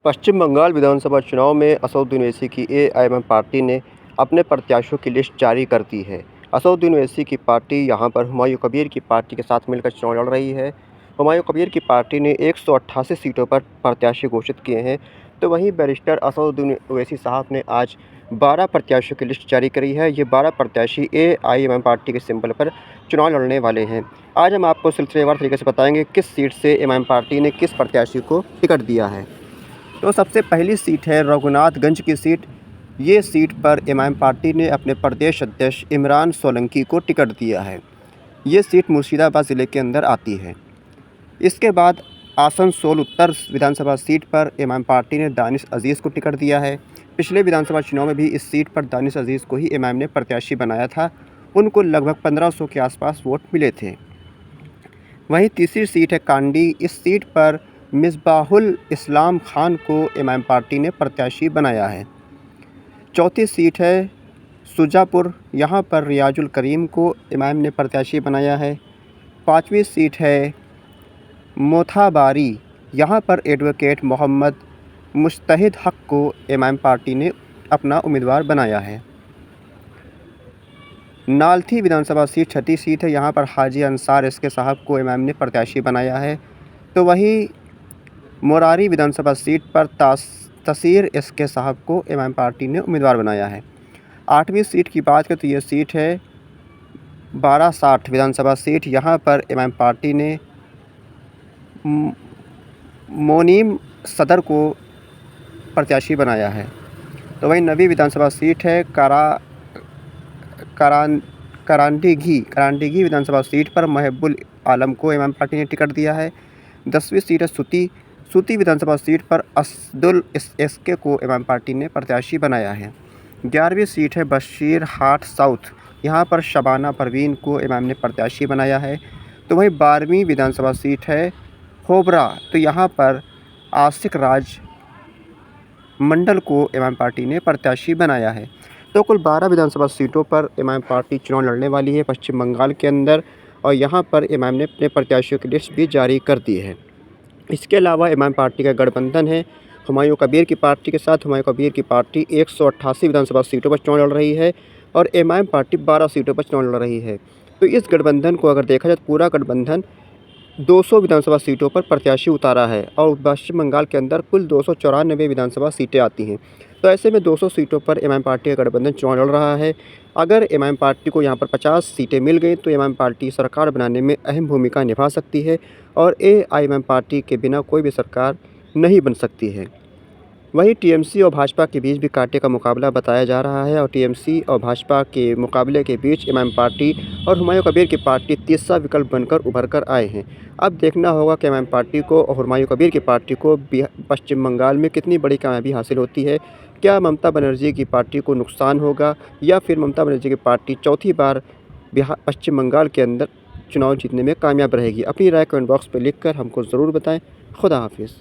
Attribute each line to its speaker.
Speaker 1: पश्चिम बंगाल विधानसभा चुनाव में असदुद्दीन ओवैसी की एआईएमएम पार्टी ने अपने प्रत्याशियों की लिस्ट जारी कर दी है। असदुद्दीन ओवैसी की पार्टी यहां पर हुमायूं कबीर की पार्टी के साथ मिलकर चुनाव लड़ रही है। हुमायूं कबीर की पार्टी ने 188 सीटों पर प्रत्याशी घोषित किए हैं, तो वहीं बैरिस्टर असदुद्दीन ओवैसी साहब ने आज 12 प्रत्याशियों की लिस्ट जारी करी है। ये 12 प्रत्याशी एआईएमएम पार्टी के सिंबल पर चुनाव लड़ने वाले हैं। आज हम आपको सिलसिलेवार तरीके से बताएंगे किस सीट से एआईएमएम पार्टी ने किस प्रत्याशी को टिकट दिया है। तो सबसे पहली सीट है रघुनाथगंज की सीट। ये सीट पर एमआईएम पार्टी ने अपने प्रदेश अध्यक्ष इमरान सोलंकी को टिकट दिया है। ये सीट मुर्शिदाबाद ज़िले के अंदर आती है। इसके बाद आसनसोल उत्तर विधानसभा सीट पर एमआईएम पार्टी ने दानिश अजीज़ को टिकट दिया है। पिछले विधानसभा चुनाव में भी इस सीट पर दानिश अजीज़ को ही एमआईएम ने प्रत्याशी बनाया था। उनको लगभग 1500 के आसपास वोट मिले थे। वहीं तीसरी सीट है कांडी। इस सीट पर मिसबाहुल इस्लाम खान को एमआईएम पार्टी ने प्रत्याशी बनाया है। चौथी सीट है सुजापुर। यहाँ पर रियाजुल करीम को एमआईएम ने प्रत्याशी बनाया है। पाँचवीं सीट है मोथाबारी। यहाँ पर एडवोकेट मोहम्मद मुस्तहिद हक को एमआईएम पार्टी ने अपना उम्मीदवार बनाया है। नालथी विधानसभा सीट छठी सीट है। यहाँ पर हाजी अंसार इसके साहब को एमआईएम ने प्रत्याशी बनाया है। तो वहीं मोरारी विधानसभा सीट पर तसीर इसके साहब को एमआईएम पार्टी ने उम्मीदवार बनाया है। आठवीं सीट की बात करें तो ये सीट है बारासात विधानसभा सीट। यहाँ पर एमआईएम पार्टी ने मोनीम सदर को प्रत्याशी बनाया है। तो वहीं नवी विधानसभा सीट है करांडीघी विधानसभा सीट पर महबूल आलम को एमआईएम पार्टी ने टिकट दिया है। 10वीं सीट है सूती विधानसभा सीट पर असदुल एसके को एमआईएम पार्टी ने प्रत्याशी बनाया है। 11वीं सीट है बशीरहाट साउथ। यहाँ पर शबाना परवीन को एमआईएम ने प्रत्याशी बनाया है। तो वहीं 12वीं विधानसभा सीट है होबरा। तो यहाँ पर आसिक राज मंडल को एमआईएम पार्टी ने प्रत्याशी बनाया है। तो कुल 12 विधानसभा सीटों पर एमआईएम पार्टी चुनाव लड़ने वाली है पश्चिम बंगाल के अंदर, और यहाँ पर एमआईएम ने अपने प्रत्याशियों की लिस्ट भी जारी कर दी है। इसके अलावा एमआईएम पार्टी का गठबंधन है हुमायूं कबीर की पार्टी के साथ। हुमायूं कबीर की पार्टी 188 विधानसभा सीटों पर चुनाव लड़ रही है और एमआईएम पार्टी 12 सीटों पर चुनाव लड़ रही है। तो इस गठबंधन को अगर देखा जाए तो पूरा गठबंधन 200 विधानसभा सीटों पर प्रत्याशी उतारा है और पश्चिम बंगाल के अंदर कुल 294 विधानसभा सीटें आती हैं। तो ऐसे में 200 सीटों पर एमआईएम पार्टी का गठबंधन चुनाव लड़ रहा है। अगर एमआईएम पार्टी को यहाँ पर 50 सीटें मिल गई तो एमआईएम पार्टी सरकार बनाने में अहम भूमिका निभा सकती है और एआईएमएम पार्टी के बिना कोई भी सरकार नहीं बन सकती है। वहीं टीएमसी और भाजपा के बीच भी कांटे का मुकाबला बताया जा रहा है और टीएमसी और भाजपा के मुकाबले के बीच एमआईएम पार्टी और हुमायूं कबीर की पार्टी तीसरा विकल्प बनकर उभर कर आए हैं। अब देखना होगा कि एमआईएम पार्टी को और हुमायूं कबीर की पार्टी को पश्चिम बंगाल में कितनी बड़ी कामयाबी हासिल होती है। क्या ममता बनर्जी की पार्टी को नुकसान होगा या फिर ममता बनर्जी की पार्टी चौथी बार पश्चिम बंगाल के अंदर चुनाव जीतने में कामयाब रहेगी। अपनी राय कमेंट बॉक्स पर लिखकर हमको ज़रूर बताएं। खुदा हाफिज़।